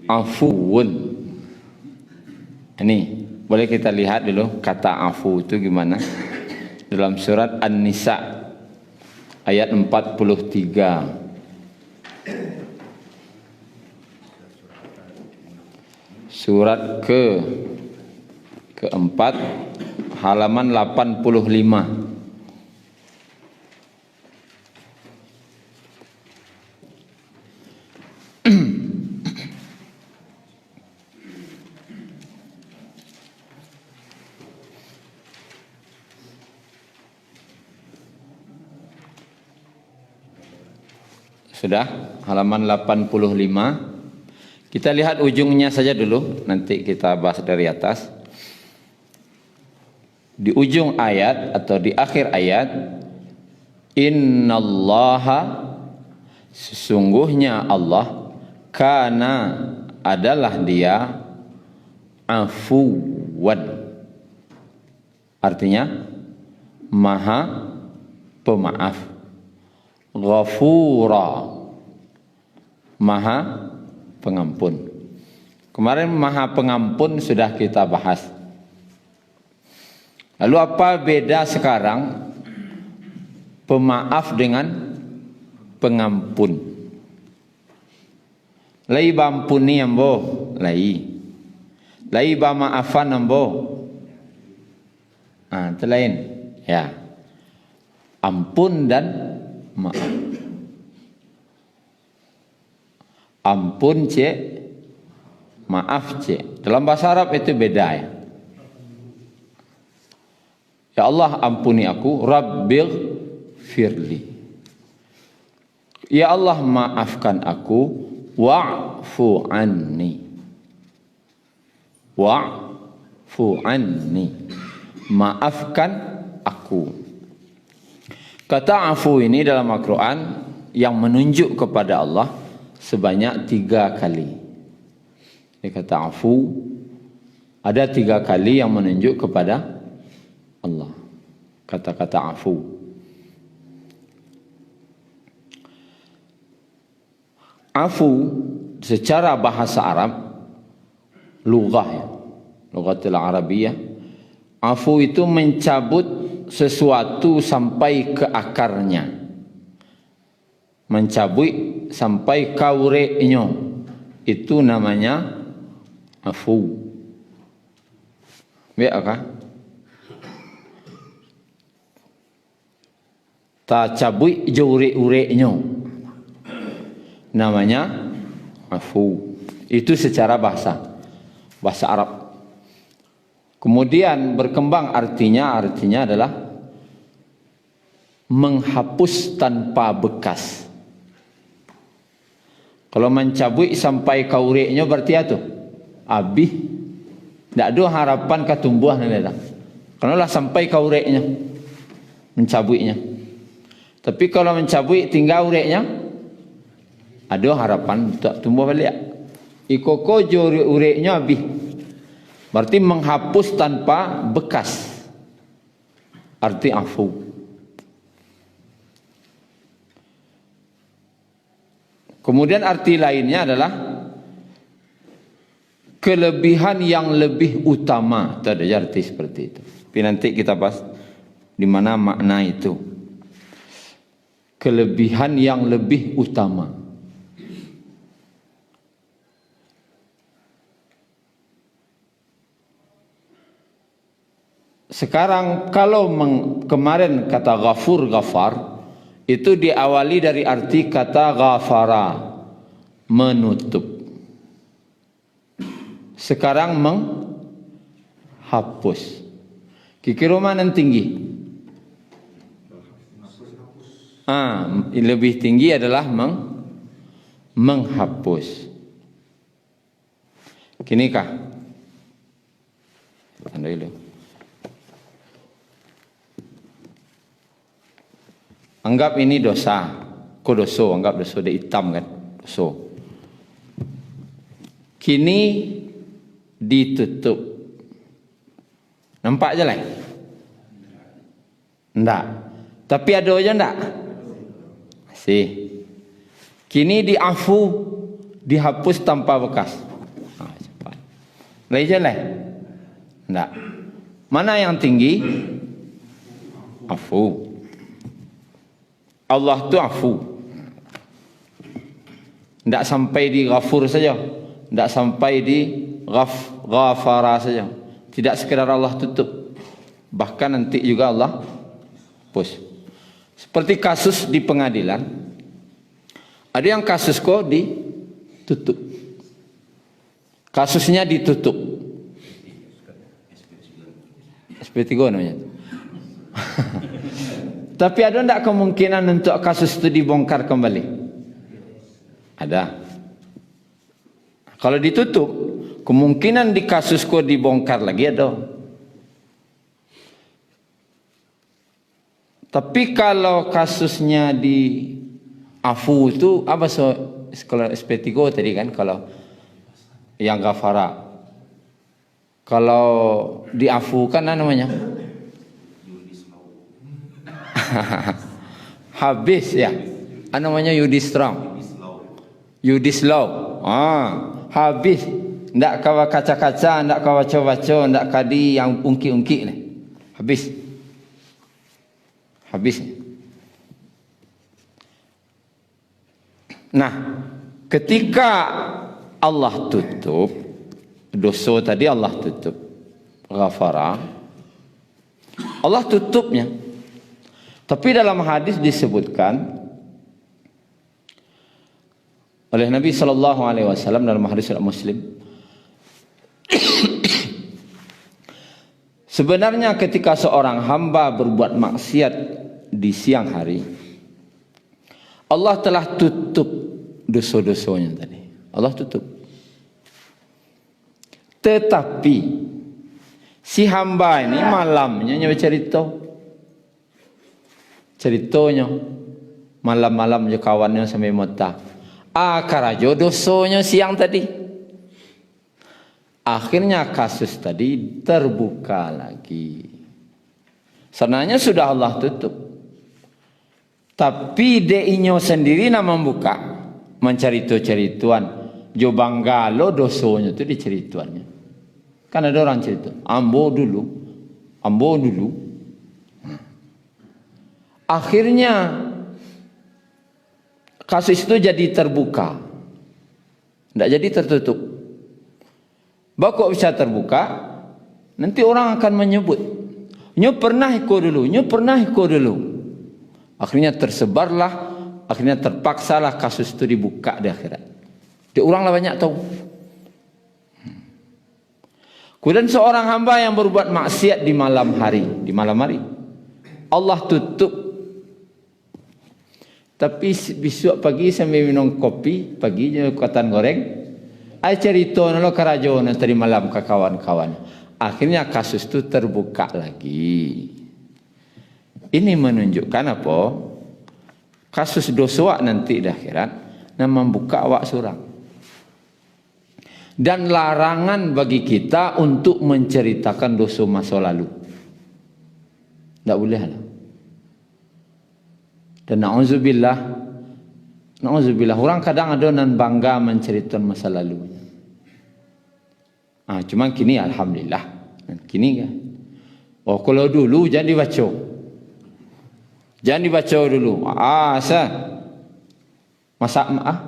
afuun. Ini boleh kita lihat dulu kata afu itu gimana dalam surat An-Nisa ayat 43. Surat keempat halaman 85. Sudah halaman 85. Kita lihat ujungnya saja dulu, nanti kita bahas dari atas. Di ujung ayat atau di akhir ayat, innallaha, sesungguhnya Allah, kana, adalah dia, afuwan, artinya maha pemaaf, ghafura, maha pengampun. Kemarin maha pengampun sudah kita bahas. Lalu apa beda sekarang pemaaf dengan pengampun? Lai bampuni ambo, lai bamaafan ambo. Itu lain. Ya. Ampun dan maaf. Ampun cek, maaf cek. Dalam bahasa Arab itu beda ya. Ya Allah ampuni aku, Rabbil firli. Ya Allah maafkan aku, wa'fu anni. Wa'fu anni. Maafkan aku. Kata afu ini dalam Al-Quran yang menunjuk kepada Allah sebanyak 3 kali. Dia kata afu, ada 3 kali yang menunjuk kepada Allah. Kata-kata afu. Afu secara bahasa Arab, lughah ya, lughatul Arabiyah, afu itu mencabut sesuatu sampai ke akarnya, mencabut sampai kaureknya, itu namanya afu. Biar apa? Tak cabut jurek-ureknya, namanya afu. Itu secara bahasa Arab. Kemudian berkembang artinya adalah menghapus tanpa bekas. Kalau mencabut sampai kaureknya berarti itu habis. Tak ada harapan ketumbuhan dah. Karena lah sampai kaureknya mencabutnya. Tapi kalau mencabut tinggal ureknya, ada harapan tak tumbuh balik. Ikoko ureknya habis. Berarti menghapus tanpa bekas. Arti afu. Kemudian arti lainnya adalah kelebihan yang lebih utama. Itu ada arti seperti itu. Tapi nanti kita bahas di mana makna itu. Kelebihan yang lebih utama. Sekarang kalau kemarin kata ghafur, ghafar, itu diawali dari arti kata ghafara, menutup. Sekarang menghapus. Kikira mana yang tinggi? Lebih tinggi adalah menghapus. Kini kah? Tanda dulu. Anggap ini dosa. Kok dosa? Anggap dosa dia hitam kan? Dosa. Kini ditutup. Nampak je lah? Enggak. Tapi ada aja enggak? Masih. Kini diafu, dihapus tanpa bekas. Lai jelek? Enggak. Mana yang tinggi? Afu. Allah tu afu. Enggak sampai di ghafur saja. Enggak sampai di ghafara saja. Tidak sekedar Allah tutup. Bahkan nanti juga Allah hapus. Seperti kasus di pengadilan. Ada yang kasus kok ditutup. Kasusnya ditutup. SP3 namanya. Tapi ada enggak kemungkinan untuk kasus itu dibongkar kembali? Ada. Kalau ditutup, kemungkinan di kasusku dibongkar lagi ada. Tapi kalau kasusnya di afu itu apa kalau SP3 tadi kan, kalau yang ghafara. Kalau diafu kan namanya habis ya. Namanya Yudislaw. Habis. Ndak kawa kaca-kaca, ndak kawa baca-baca, ndak kadi yang ungki-ungki ni. Habis. Nah, ketika Allah tutup dosa tadi, Allah tutup ghafara, Allah tutupnya. Tapi dalam hadis disebutkan oleh Nabi sallallahu alaihi wasallam dalam hadis Muslim, sebenarnya ketika seorang hamba berbuat maksiat di siang hari, Allah telah tutup dosa-dosanya tadi. Allah tutup. Tetapi si hamba ini malamnya ceritanya malam-malam je kawannya sampai mata. Karajo dosanya siang tadi. Akhirnya kasus tadi terbuka lagi. Sebenarnya sudah Allah tutup. Tapi deinyo sendiri nak membuka, mencerita-cerituan. Jo banggalo dosonya tu dicerituannya. Kan ada orang cerita, ambo dulu. Akhirnya kasus itu jadi terbuka. Tidak jadi tertutup. Kok bisa terbuka? Nanti orang akan menyebut, nyo pernah ikut dulu. Akhirnya tersebarlah, akhirnya terpaksalah kasus itu dibuka di akhirat. Di oranglah banyak tahu. Kemudian seorang hamba yang berbuat maksiat di malam hari, Allah tutup. Tapi besok pagi sambil minum kopi, paginya kuatan goreng, cerita nalo karajo tadi malam ke kawan-kawan. Akhirnya kasus itu terbuka lagi. Ini menunjukkan apa? Kasus dosa nanti di akhirat yang membuka awak surang. Dan larangan bagi kita untuk menceritakan dosa masa lalu. Tak boleh lah. Dan na'udzubillah, orang kadang ada nan bangga menceritakan masa lalu. Cuma kini alhamdulillah. Kini kan. Kalau dulu jangan dibaca. Jangan dibaca dulu.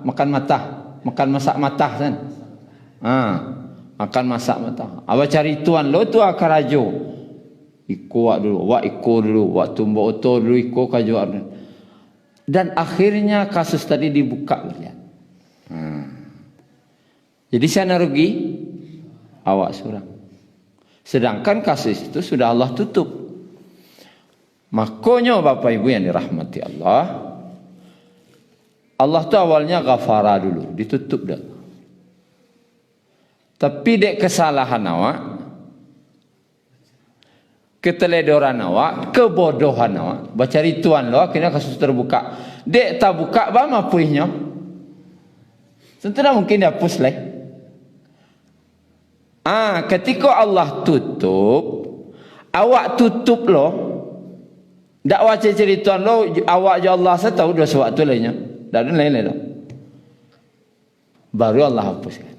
Makan masak matah kan. Makan masak matah. Apa cari tuan lo tu akarajo. Iko dulu, wak tumbo oto dulu iko kajo. Dan akhirnya kasus tadi dibuka. Jadi saya rugi awak surang. Sedangkan kasus itu sudah Allah tutup. Makanya Bapak Ibu yang dirahmati Allah, Allah tu awalnya ghafara dulu, ditutup dah. Tapi dek kesalahan awak, keteledoran awak, kebodohan awak, baca rituan lo, akhirnya kasus terbuka. Dek tak buka, bama puihnya. Tentu dah mungkin dihapus lah. Ketika Allah tutup, awak tutup lo, dak baca cerituan lo, awak je Allah setahu dah sewaktu lainnya. Dak ada lain-lain dah. Baru Allah hapuskan.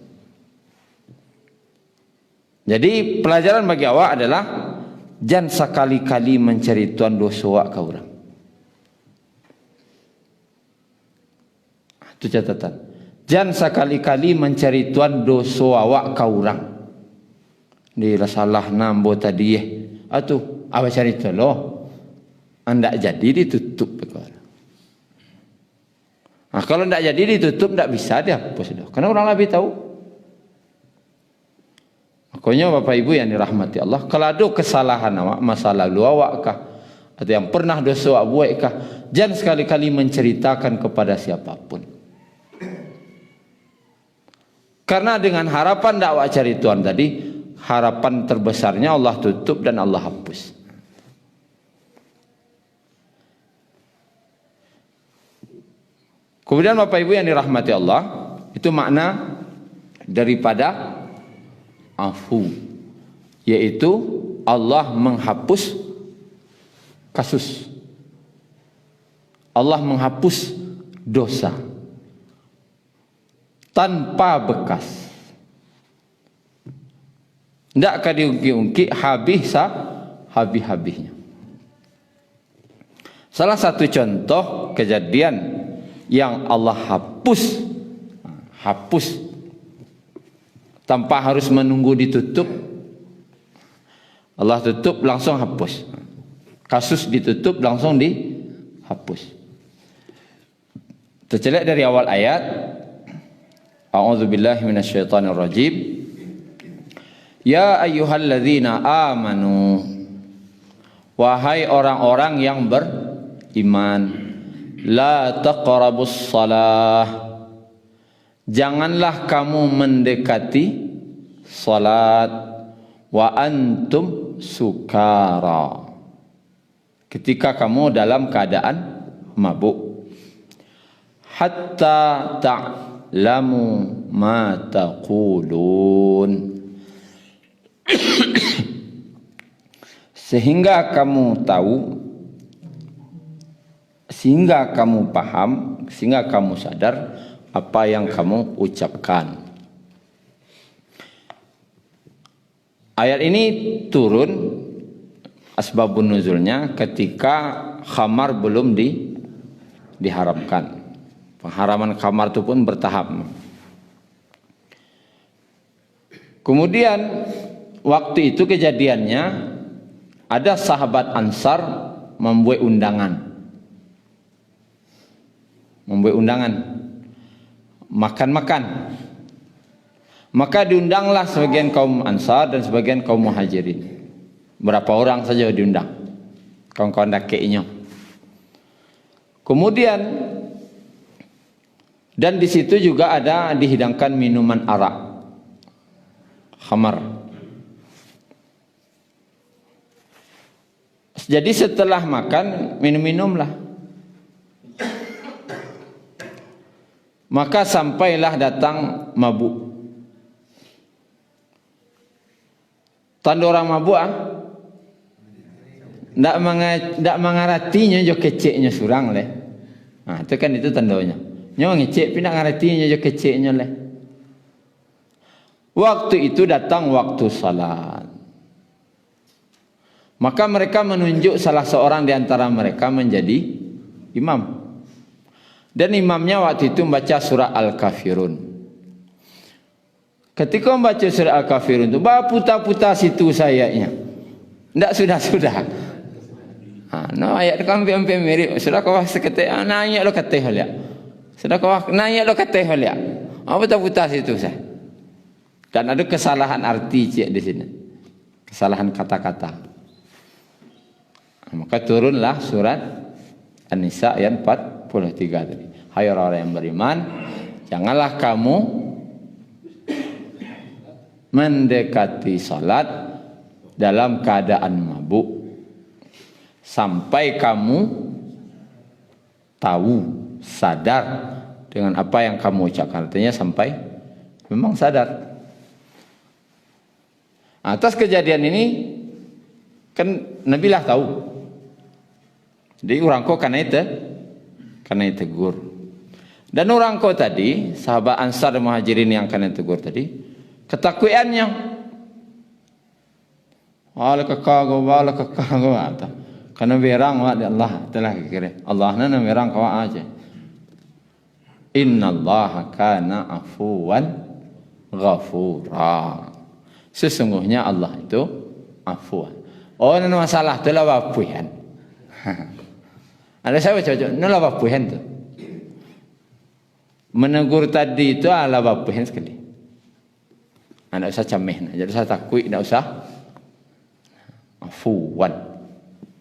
Jadi pelajaran bagi awak adalah jangan sekali-kali mencari tuan dosa awak ke orang. Itu catatan. Jangan sekali-kali mencari tuan dosa awak ke orang. Dia salah nambo tadi Atuh, awak cari tu loh. Anda jadi ditutup perkara. Nah, kalau tidak jadi ditutup, tidak bisa dia hapus dah. Karena orang lebih tahu. Makanya Bapak Ibu yang dirahmati Allah, kalau ada kesalahan awak, masa lalu awak kah, atau yang pernah dosa awak buat kah, jangan sekali-kali menceritakan kepada siapapun. Karena dengan harapan tidak awak cari Tuhan tadi, harapan terbesarnya Allah tutup dan Allah hapus. Kemudian Bapak Ibu yang dirahmati Allah, itu makna daripada afu, yaitu Allah menghapus kasus, Allah menghapus dosa tanpa bekas. Tidak akan diungkit-ungkit habis-habisnya. Salah satu contoh kejadian yang Allah hapus tanpa harus menunggu ditutup. Allah tutup langsung hapus. Kasus ditutup langsung dihapus. Tercelik dari awal ayat. A'udzubillahi minasyaitonirrajim. Ya ayyuhalladzina amanu, wahai orang-orang yang beriman, la taqrabus salah, janganlah kamu mendekati salat, wa antum sukara, ketika kamu dalam keadaan mabuk, hatta ta'lamu ma taqulun, sehingga kamu tahu, sehingga kamu paham, sehingga kamu sadar apa yang kamu ucapkan. Ayat ini turun asbabun nuzulnya ketika khamar belum diharamkan. Pengharaman khamar itu pun bertahap. Kemudian waktu itu kejadiannya ada sahabat Ansar membuat undangan. Makan-makan. Maka diundanglah sebagian kaum Ansar dan sebagian kaum Muhajirin. Berapa orang saja diundang, kawan-kawan dakeknya. Kemudian dan di situ juga ada dihidangkan minuman arak, khamar. Jadi setelah makan minum-minumlah. Maka sampailah datang mabuk. Tanda orang mabuk ndak mengaratinya jo keceknya surang leh. Nah, itu kan itu tandanya. Nyo ngecek pindah ngaratinya jo keceknya leh. Waktu itu datang waktu salat. Maka mereka menunjuk salah seorang di antara mereka menjadi imam. Dan imamnya waktu itu membaca surah Al-Kafirun. Ketika membaca surah Al-Kafirun itu, putar-putar situ sayanya. Tidak sudah-sudah. No ayat itu hampir mirip. Sudah kau seketik, nanya lo kata hal ya. Sudah kau nanya lo kata hal ya. Putar-putar situ saya. Dan ada kesalahan arti cik di sini. Kesalahan kata-kata. Maka turunlah surat An-Nisa ayat 43 tadi. Hai orang-orang yang beriman, janganlah kamu mendekati salat dalam keadaan mabuk sampai kamu tahu, sadar dengan apa yang kamu ucapkan. Artinya sampai memang sadar. Atas kejadian ini kan Nabi lah tahu. Jadi orang kau karena itu tegur. Dan orang kau tadi, sahabat Ansar dan Muhajirin yang kena tegur tadi, ketakutannya Ala kakago, ala kakago ata. Karena berang wa Allah telah kira. Allah nana berang kawa aja. Inna Allah kana afuwan ghafura. Sesungguhnya Allah itu afuan. Oh, ini masalah tu lah wapuhan. Ada saya baca, ini lah wapuhan tu. Menegur tadi itu adalah wapuhan sekali. Tidak usah cameh, tidak usah takut, tidak usah afuan.